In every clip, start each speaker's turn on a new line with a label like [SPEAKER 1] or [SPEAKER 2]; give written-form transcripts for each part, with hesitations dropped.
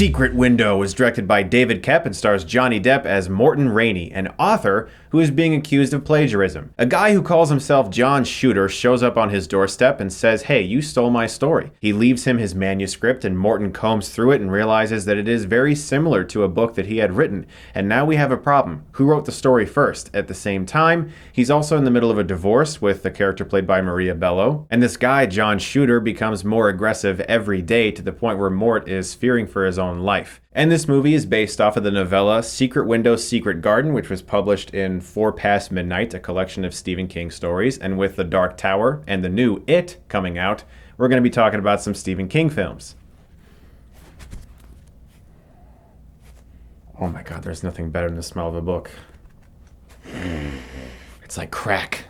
[SPEAKER 1] Secret Window was directed by David Koepp and stars Johnny Depp as Morton Rainey, an author who is being accused of plagiarism. A guy who calls himself John Shooter shows up on his doorstep and says, "Hey, you stole my story." He leaves him his manuscript and Morton combs through it and realizes that it is very similar to a book that he had written. And now we have a problem. Who wrote the story first? At the same time, he's also in the middle of a divorce with the character played by Maria Bello. And this guy, John Shooter, becomes more aggressive every day to the point where Mort is fearing for his own life. And this movie is based off of the novella Secret Window, Secret Garden, which was published in 4 Past Midnight, a collection of Stephen King stories. And with The Dark Tower and the new It coming out, we're going to be talking about some Stephen King films. Oh my God, there's nothing better than the smell of a book. It's like crack.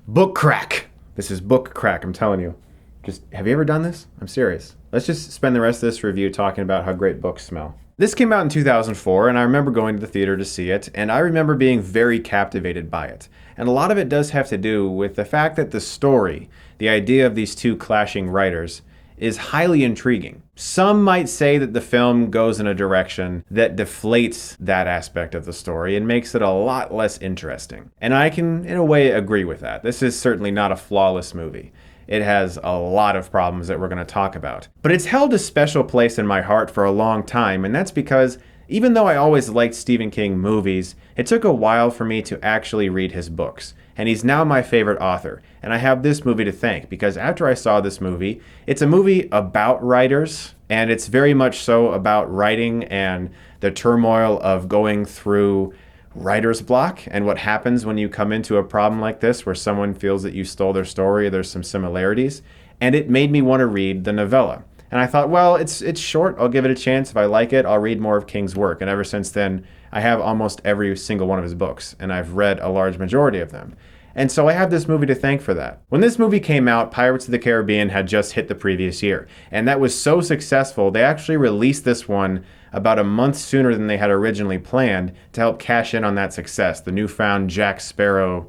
[SPEAKER 1] Book crack. This is book crack, I'm telling you. Just, have you ever done this? I'm serious. Let's just spend the rest of this review talking about how great books smell. This came out in 2004, and I remember going to the theater to see it, and I remember being very captivated by it. And a lot of it does have to do with the fact that the story, the idea of these two clashing writers, is highly intriguing. Some might say that the film goes in a direction that deflates that aspect of the story and makes it a lot less interesting. And I can, in a way, agree with that. This is certainly not a flawless movie. It has a lot of problems that we're going to talk about. But it's held a special place in my heart for a long time, and that's because even though I always liked Stephen King movies, it took a while for me to actually read his books. And he's now my favorite author. And I have this movie to thank, because after I saw this movie, it's a movie about writers, and it's very much so about writing and the turmoil of going through writer's block and what happens when you come into a problem like this where someone feels that you stole their story or there's some similarities. And it made me want to read the novella. And I thought, well, it's short. I'll give it a chance. If I like it, I'll read more of King's work. And ever since then, I have almost every single one of his books, and I've read a large majority of them. And so I have this movie to thank for that. When this movie came out, Pirates of the Caribbean had just hit the previous year. And that was so successful, they actually released this one about a month sooner than they had originally planned to help cash in on that success, the newfound Jack Sparrow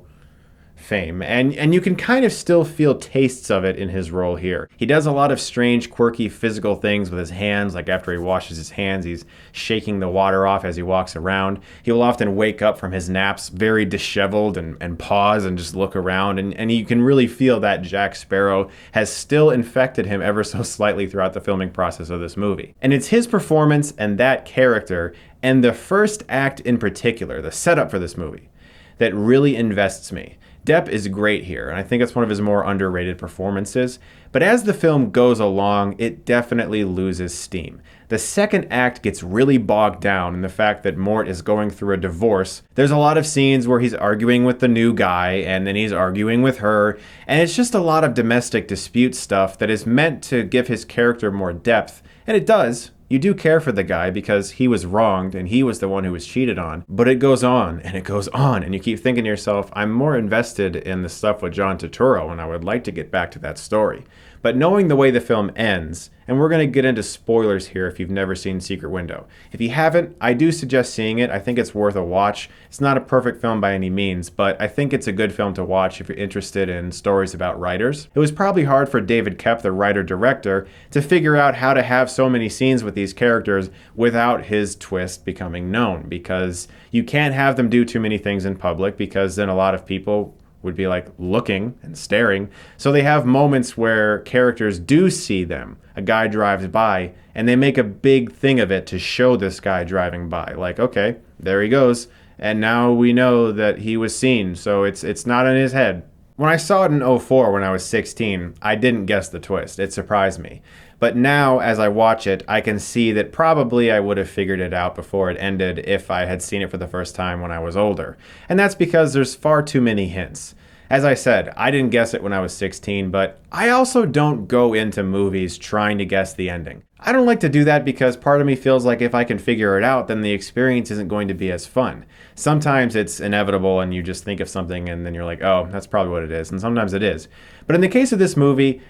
[SPEAKER 1] fame. And you can kind of still feel tastes of it in his role here. He does a lot of strange, quirky physical things with his hands, like after he washes his hands, he's shaking the water off as he walks around. He will often wake up from his naps very disheveled and pause and just look around, and you can really feel that Jack Sparrow has still infected him ever so slightly throughout the filming process of this movie. And it's his performance and that character, and the first act in particular, the setup for this movie, that really invests me. Depp is great here, and I think it's one of his more underrated performances, but as the film goes along, it definitely loses steam. The second act gets really bogged down in the fact that Mort is going through a divorce. There's a lot of scenes where he's arguing with the new guy, and then he's arguing with her, and it's just a lot of domestic dispute stuff that is meant to give his character more depth, and it does. You do care for the guy because he was wronged and he was the one who was cheated on. But it goes on and it goes on, and you keep thinking to yourself, I'm more invested in the stuff with John Turturro, and I would like to get back to that story. But knowing the way the film ends, and we're going to get into spoilers here if you've never seen Secret Window. If you haven't, I do suggest seeing it. I think it's worth a watch. It's not a perfect film by any means, but I think it's a good film to watch if you're interested in stories about writers. It was probably hard for David Koepp, the writer-director, to figure out how to have so many scenes with these characters without his twist becoming known, because you can't have them do too many things in public, because then a lot of people would be like looking and staring. So they have moments where characters do see them. A guy drives by and they make a big thing of it to show this guy driving by. Like, okay, there he goes. And now we know that he was seen. So it's not in his head. When I saw it in 2004 when I was 16, I didn't guess the twist. It surprised me. But now, as I watch it, I can see that probably I would have figured it out before it ended if I had seen it for the first time when I was older. And that's because there's far too many hints. As I said, I didn't guess it when I was 16, but I also don't go into movies trying to guess the ending. I don't like to do that because part of me feels like if I can figure it out, then the experience isn't going to be as fun. Sometimes it's inevitable and you just think of something and then you're like, oh, that's probably what it is. And sometimes it is. But in the case of this movie,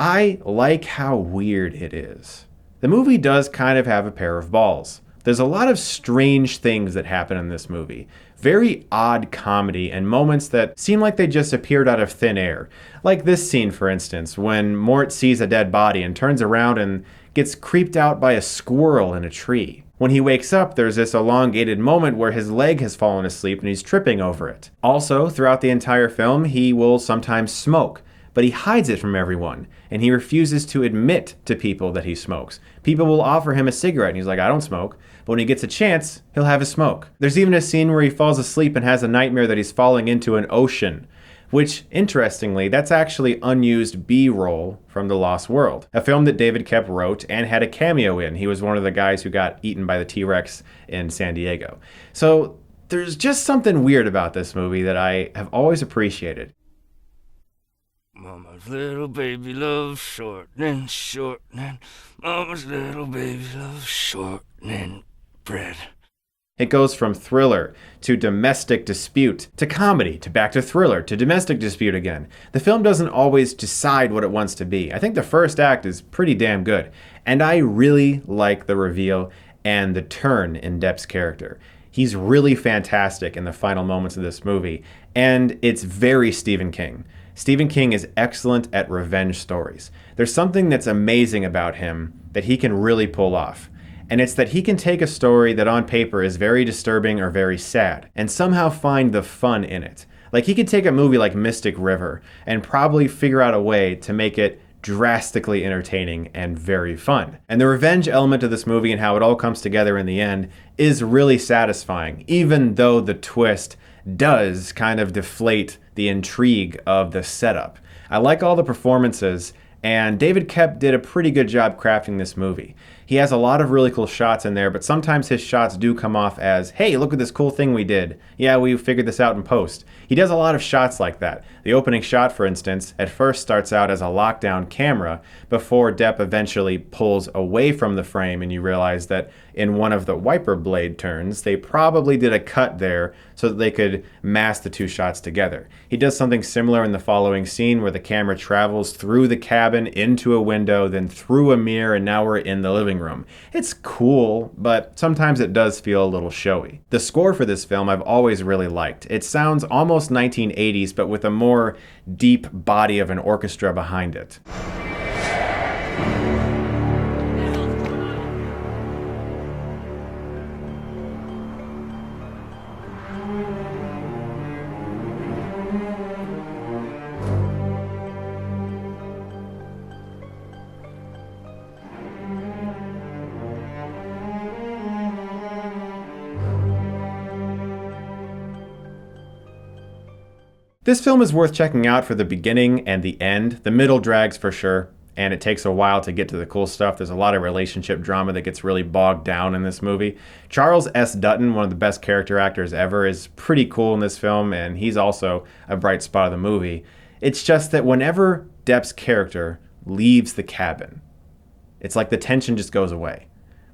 [SPEAKER 1] I like how weird it is. The movie does kind of have a pair of balls. There's a lot of strange things that happen in this movie. very odd comedy and moments that seem like they just appeared out of thin air. Like this scene, for instance, when Mort sees a dead body and turns around and gets creeped out by a squirrel in a tree. When he wakes up, there's this elongated moment where his leg has fallen asleep and he's tripping over it. Also, throughout the entire film, he will sometimes smoke, but he hides it from everyone, and he refuses to admit to people that he smokes. People will offer him a cigarette, and he's like, I don't smoke. But when he gets a chance, he'll have a smoke. There's even a scene where he falls asleep and has a nightmare that he's falling into an ocean, which, interestingly, that's actually unused B-roll from The Lost World, a film that David Koepp wrote and had a cameo in. He was one of the guys who got eaten by the T-Rex in San Diego. So there's just something weird about this movie that I have always appreciated.
[SPEAKER 2] Mama's little baby loves shortening, shortening. Mama's little baby loves shortening bread.
[SPEAKER 1] It goes from thriller to domestic dispute to comedy to back to thriller to domestic dispute again. The film doesn't always decide what it wants to be. I think the first act is pretty damn good, and I really like the reveal and the turn in Depp's character. He's really fantastic in the final moments of this movie, and it's very Stephen King. Stephen King is excellent at revenge stories. There's something that's amazing about him that he can really pull off. And it's that he can take a story that on paper is very disturbing or very sad and somehow find the fun in it. Like he could take a movie like Mystic River and probably figure out a way to make it drastically entertaining and very fun. And the revenge element of this movie and how it all comes together in the end is really satisfying, even though the twist does kind of deflate the intrigue of the setup. I like all the performances, and David Koepp did a pretty good job crafting this movie. He has a lot of really cool shots in there, but sometimes his shots do come off as, hey, look at this cool thing we did. Yeah, we figured this out in post. He does a lot of shots like that. The opening shot, for instance, at first starts out as a lockdown camera before Depp eventually pulls away from the frame and you realize that in one of the wiper blade turns, they probably did a cut there so that they could mask the two shots together. He does something similar in the following scene where the camera travels through the cabin into a window, then through a mirror, and now we're in the living room. It's cool, but sometimes it does feel a little showy. The score for this film I've always really liked. It sounds almost 1980s, but with a more deep body of an orchestra behind it. This film is worth checking out for the beginning and the end. The middle drags for sure, and it takes a while to get to the cool stuff. There's a lot of relationship drama that gets really bogged down in this movie. Charles S. Dutton, one of the best character actors ever, is pretty cool in this film, and he's also a bright spot of the movie. It's just that whenever Depp's character leaves the cabin, it's like the tension just goes away.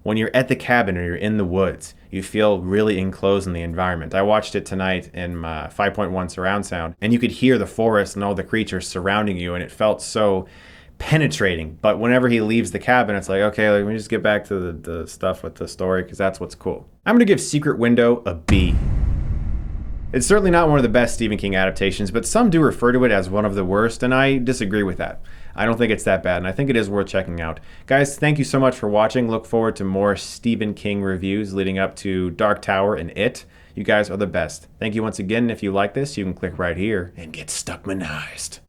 [SPEAKER 1] When you're at the cabin or you're in the woods, you feel really enclosed in the environment. I watched it tonight in my 5.1 surround sound, and you could hear the forest and all the creatures surrounding you, and it felt so penetrating. But whenever he leaves the cabin, it's like, okay, let me just get back to the stuff with the story, because that's what's cool. I'm going to give Secret Window a B. It's certainly not one of the best Stephen King adaptations, but some do refer to it as one of the worst, and I disagree with that. I don't think it's that bad, and I think it is worth checking out. Guys, thank you so much for watching. Look forward to more Stephen King reviews leading up to Dark Tower and It. You guys are the best. Thank you once again. If you like this, you can click right here and get Stuckmanized.